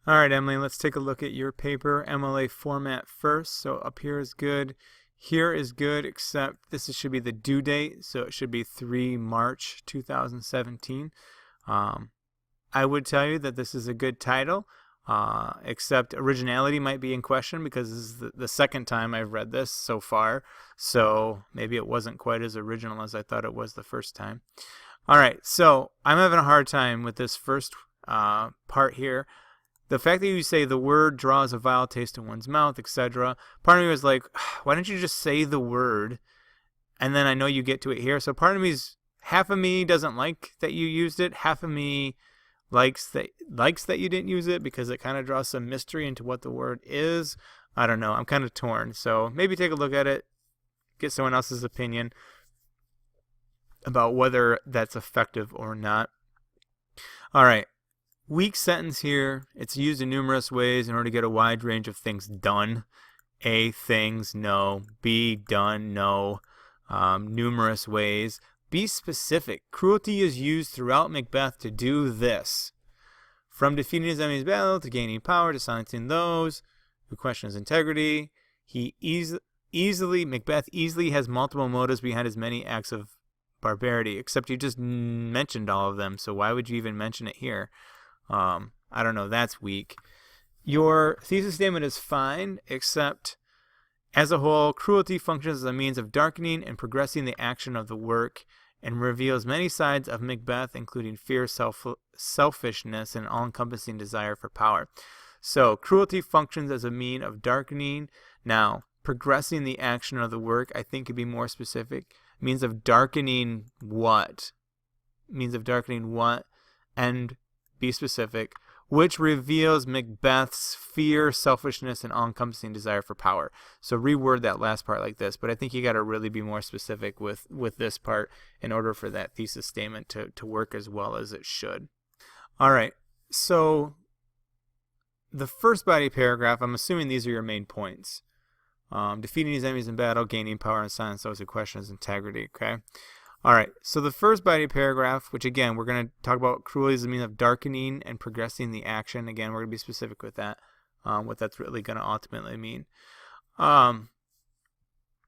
All right, Emily, let's take a look at your paper MLA format first. So up here is good. Here is good, except should be the due date, so it should be 3 March 2017. I would tell you that this is a good title, except originality might be in question because this is the second time I've read this so far, so maybe it wasn't quite as original as I thought it was the first time. All right, so I'm having a hard time with this first part here. The fact that you say the word draws a vile taste in one's mouth, etc. Part of me was like, why don't you just say the word? And then I know you get to it here. So part of half of me doesn't like that you used it. Half of me likes that you didn't use it because it kind of draws some mystery into what the word is. I don't know. I'm kind of torn. So maybe take a look at it, get someone else's opinion about whether that's effective or not. All right. Weak sentence here. It's used in numerous ways in order to get a wide range of things done. A, things, no. B, done, no. Numerous ways. Be specific. Cruelty is used throughout Macbeth to do this. From defeating his enemy's battle to gaining power to silencing those who question his integrity. Macbeth easily has multiple motives behind his many acts of barbarity, except you just mentioned all of them, so why would you even mention it here? I don't know, that's weak. Your thesis statement is fine, except as a whole, cruelty functions as a means of darkening and progressing the action of the work and reveals many sides of Macbeth, including fear, selfishness, and all-encompassing desire for power. So, cruelty functions as a means of darkening. Now, progressing the action of the work, I think could be more specific. Means of darkening what? Means of darkening what? And be specific, which reveals Macbeth's fear, selfishness, and all-encompassing desire for power. So reword that last part like this, but I think you got to really be more specific with this part in order for that thesis statement to work as well as it should. All right, so the first body paragraph, I'm assuming these are your main points. Defeating his enemies in battle, gaining power, and silence those who question his integrity, okay? All right, so the first body paragraph, which again, we're going to talk about cruelty as a means of darkening and progressing the action. Again, we're going to be specific with that, what that's really going to ultimately mean.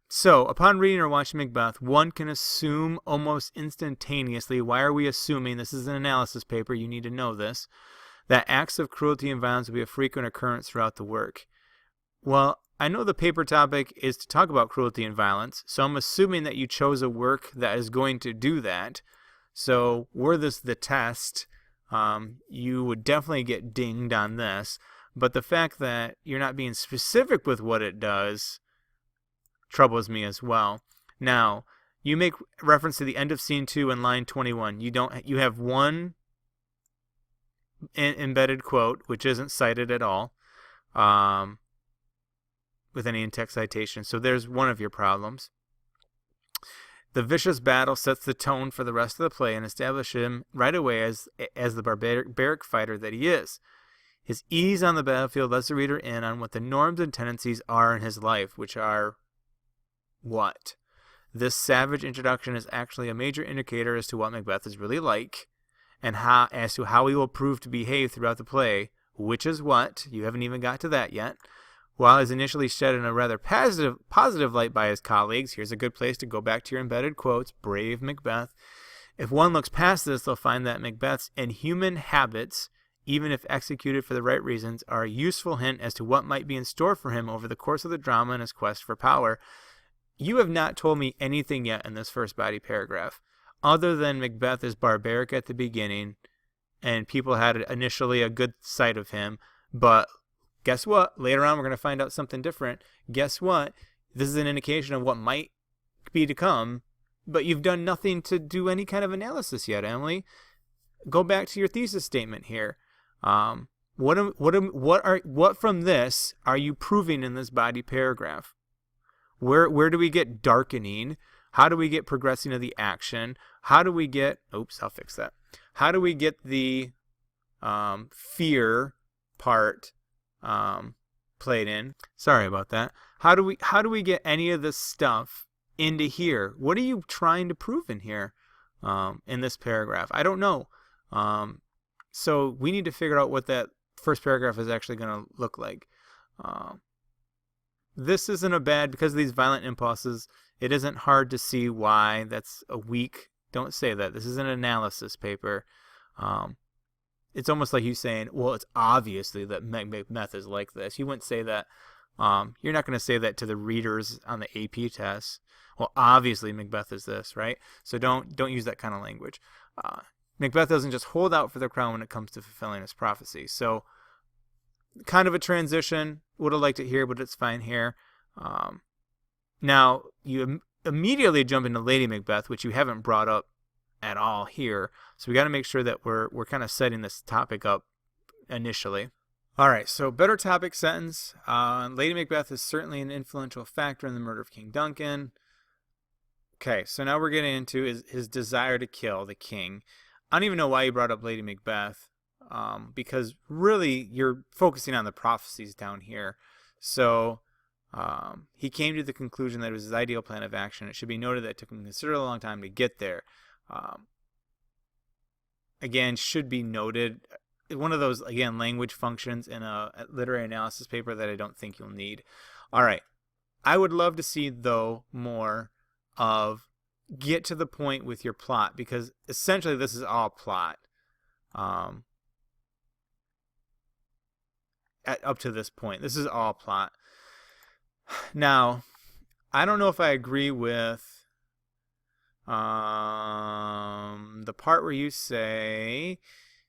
So, upon reading or watching Macbeth, one can assume almost instantaneously, why are we assuming, this is an analysis paper, you need to know this, that acts of cruelty and violence will be a frequent occurrence throughout the work. Well, I know the paper topic is to talk about cruelty and violence, so I'm assuming that you chose a work that is going to do that. So were this the test, you would definitely get dinged on this. But the fact that you're not being specific with what it does troubles me as well. Now, you make reference to the end of scene 2 in line 21. You have one embedded quote, which isn't cited at all. With any in-text citation. So there's one of your problems. The vicious battle sets the tone for the rest of the play and establishes him right away as the barbaric fighter that he is. His ease on the battlefield lets the reader in on what the norms and tendencies are in his life, which are what? This savage introduction is actually a major indicator as to what Macbeth is really like and as to how he will prove to behave throughout the play, which is what? You haven't even got to that yet. While he's initially shed in a rather positive light by his colleagues, here's a good place to go back to your embedded quotes, brave Macbeth. If one looks past this, they'll find that Macbeth's inhuman habits, even if executed for the right reasons, are a useful hint as to what might be in store for him over the course of the drama in his quest for power. You have not told me anything yet in this first body paragraph, other than Macbeth is barbaric at the beginning, and people had initially a good sight of him, but guess what? Later on, we're going to find out something different. Guess what? This is an indication of what might be to come, but you've done nothing to do any kind of analysis yet, Emily. Go back to your thesis statement here. What from this are you proving in this body paragraph? Where do we get darkening? How do we get progressing of the action? How do we get? Oops, I'll fix that. How do we get the fear part played in? Sorry about that. How do we get any of this stuff into here? What are you trying to prove in here in this paragraph? I don't know. So we need to figure out what that first paragraph is actually going to look like. This isn't a bad, because of these violent impulses, it isn't hard to see why. That's a weak, don't say that. This is an analysis paper. It's almost like you saying, well, it's obviously that Macbeth is like this. You wouldn't say that. You're not going to say that to the readers on the AP test. Well, obviously Macbeth is this, right? So don't use that kind of language. Macbeth doesn't just hold out for the crown when it comes to fulfilling his prophecy. So kind of a transition. Would have liked it here, but it's fine here. Now, you immediately jump into Lady Macbeth, which you haven't brought up at all here. So we got to make sure that we're kind of setting this topic up initially. All right, so better topic sentence. Lady Macbeth is certainly an influential factor in the murder of King Duncan. Okay, so now we're getting into his desire to kill the king. I don't even know why you brought up Lady Macbeth, because really you're focusing on the prophecies down here. So he came to the conclusion that it was his ideal plan of action. It should be noted that it took him a considerably long time to get there. Again, should be noted. One of those, again, language functions in a literary analysis paper that I don't think you'll need. All right. I would love to see, though, more of get to the point with your plot, because essentially this is all plot. Up to this point, this is all plot. Now, I don't know if I agree with the part where you say,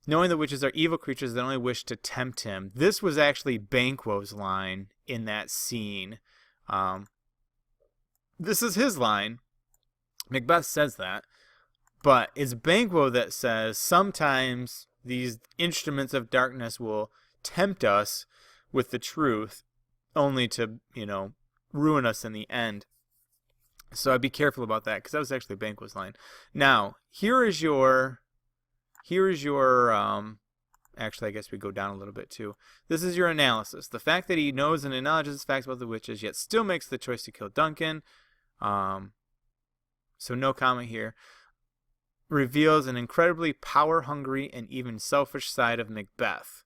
knowing the witches are evil creatures that only wish to tempt him. This was actually Banquo's line in that scene. This is his line. Macbeth says that. But it's Banquo that says, sometimes these instruments of darkness will tempt us with the truth, only to, ruin us in the end. So I'd be careful about that, because that was actually Banquo's line. Now, here is your, actually, I guess we go down a little bit too. This is your analysis. The fact that he knows and acknowledges facts about the witches, yet still makes the choice to kill Duncan, so no comment here, reveals an incredibly power-hungry and even selfish side of Macbeth.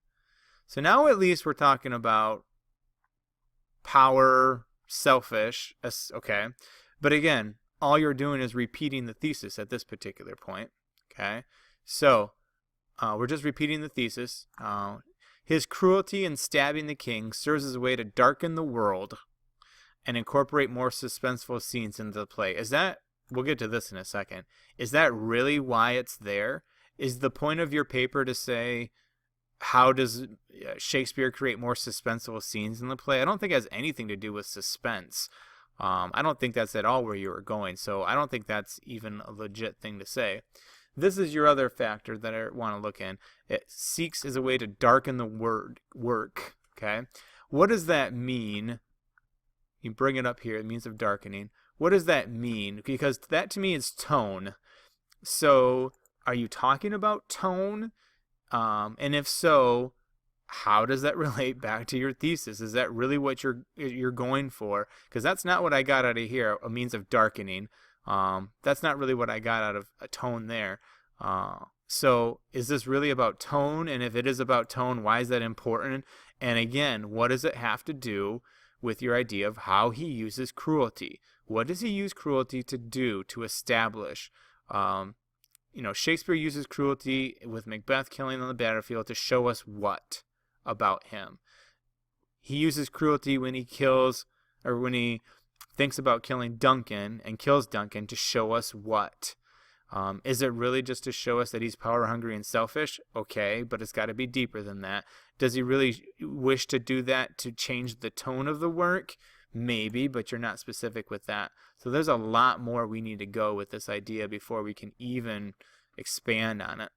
So now at least we're talking about power, selfish, okay. But again, all you're doing is repeating the thesis at this particular point, okay. So we're just repeating the thesis. His cruelty in stabbing the king serves as a way to darken the world and incorporate more suspenseful scenes into the play. Is that, we'll get to this in a second, is that really why it's there? Is the point of your paper to say, how does Shakespeare create more suspenseful scenes in the play? I don't think it has anything to do with suspense. I don't think that's at all where you were going, so I don't think that's even a legit thing to say. This is your other factor that I want to look in. It seeks as a way to darken the work. Okay, what does that mean? You bring it up here, the means of darkening. What does that mean? Because that to me is tone. So are you talking about tone? And if so, how does that relate back to your thesis? Is that really what you're going for? Because that's not what I got out of here, a means of darkening. That's not really what I got out of a tone there. So is this really about tone? And if it is about tone, why is that important? And again, what does it have to do with your idea of how he uses cruelty? What does he use cruelty to do, to establish? Shakespeare uses cruelty with Macbeth killing on the battlefield to show us what about him? He uses cruelty when he kills, or when he thinks about killing Duncan and kills Duncan to show us what? Is it really just to show us that he's power hungry and selfish? Okay, but it's got to be deeper than that. Does he really wish to do that to change the tone of the work? Maybe, but you're not specific with that. So there's a lot more we need to go with this idea before we can even expand on it.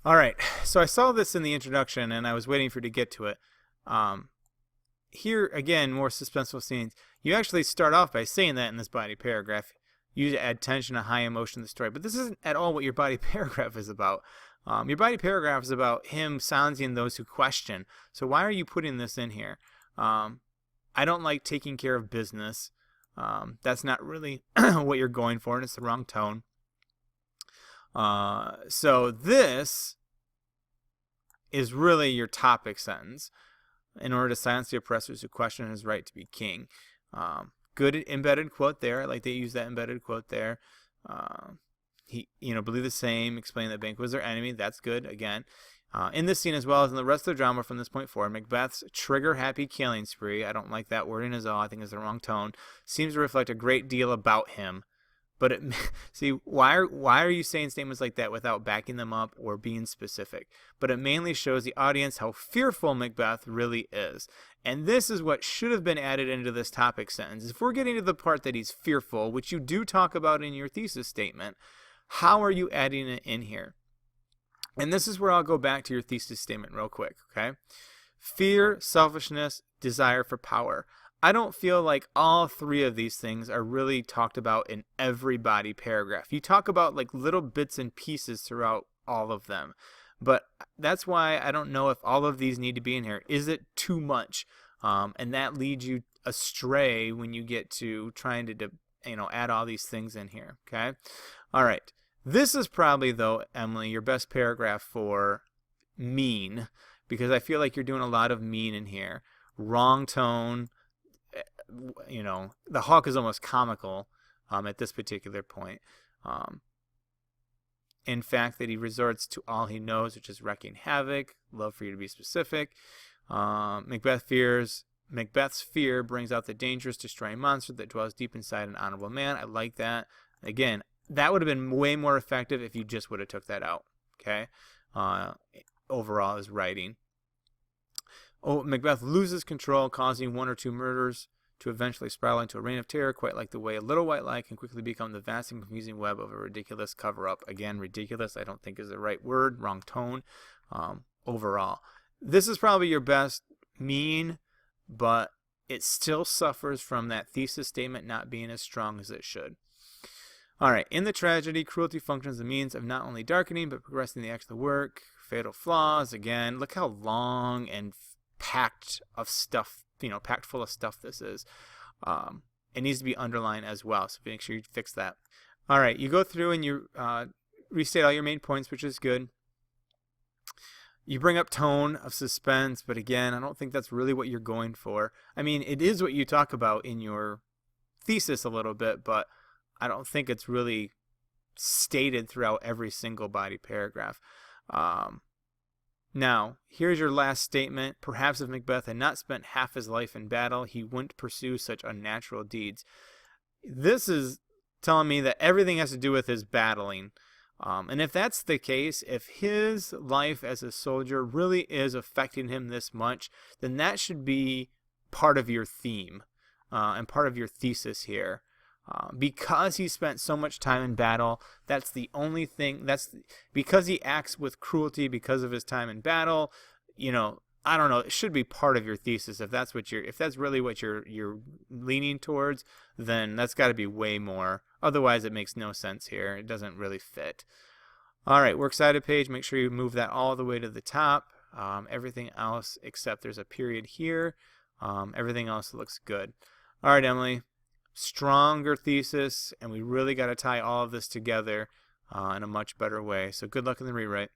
All right, so I saw this in the introduction and I was waiting for you to get to it. Here, again, more suspenseful scenes. You actually start off by saying that in this body paragraph. You add tension and high emotion to the story. But this isn't at all what your body paragraph is about. Your body paragraph is about him silencing those who question. So why are you putting this in here? I don't like taking care of business. That's not really what you're going for, and it's the wrong tone. So this is really your topic sentence. In order to silence the oppressors who question his right to be king. Good embedded quote there. I like they use that embedded quote there. He, believe the same, explain that Banquo was their enemy. That's good, again. In this scene, as well as in the rest of the drama from this point forward, Macbeth's trigger-happy killing spree, I don't like that wording at all, I think it's the wrong tone, seems to reflect a great deal about him. But see, why are you saying statements like that without backing them up or being specific? But it mainly shows the audience how fearful Macbeth really is. And this is what should have been added into this topic sentence. If we're getting to the part that he's fearful, which you do talk about in your thesis statement, how are you adding it in here? And this is where I'll go back to your thesis statement real quick, okay? Fear, selfishness, desire for power. I don't feel like all three of these things are really talked about in every body paragraph. You talk about like little bits and pieces throughout all of them. But that's why I don't know if all of these need to be in here. Is it too much? And that leads you astray when you get to trying to add all these things in here, okay? All right. This is probably, though, Emily, your best paragraph for mean, because I feel like you're doing a lot of mean in here. Wrong tone. The hawk is almost comical at this particular point. In fact, that he resorts to all he knows, which is wreaking havoc. Love for you to be specific. Macbeth's fear brings out the dangerous, destroying monster that dwells deep inside an honorable man. I like that. Again, that would have been way more effective if you just would have took that out. Okay. Overall, as writing. Macbeth loses control, causing one or two murders to eventually spiral into a reign of terror, quite like the way a little white lie can quickly become the vast and confusing web of a ridiculous cover-up. Again, ridiculous, I don't think is the right word, wrong tone. Overall, this is probably your best mean, but it still suffers from that thesis statement not being as strong as it should. All right, in the tragedy, cruelty functions as a means of not only darkening, but progressing the actual work. Fatal flaws, again, look how long and packed full of stuff this is. It needs to be underlined as well, so make sure you fix that. All right, you go through and you restate all your main points, which is good. You bring up tone of suspense, but again, I don't think that's really what you're going for. I mean, it is what you talk about in your thesis a little bit, but I don't think it's really stated throughout every single body paragraph. Now, here's your last statement. Perhaps if Macbeth had not spent half his life in battle, he wouldn't pursue such unnatural deeds. This is telling me that everything has to do with his battling. And if that's the case, if his life as a soldier really is affecting him this much, then that should be part of your theme and part of your thesis here. Because he spent so much time in battle, that's the only thing. Because he acts with cruelty because of his time in battle. I don't know. It should be part of your thesis. If that's really what you're leaning towards, then that's got to be way more. Otherwise, it makes no sense here. It doesn't really fit. All right, works cited page. Make sure you move that all the way to the top. Everything else, except there's a period here. Everything else looks good. All right, Emily. Stronger thesis, and we really got to tie all of this together in a much better way. So good luck in the rewrite.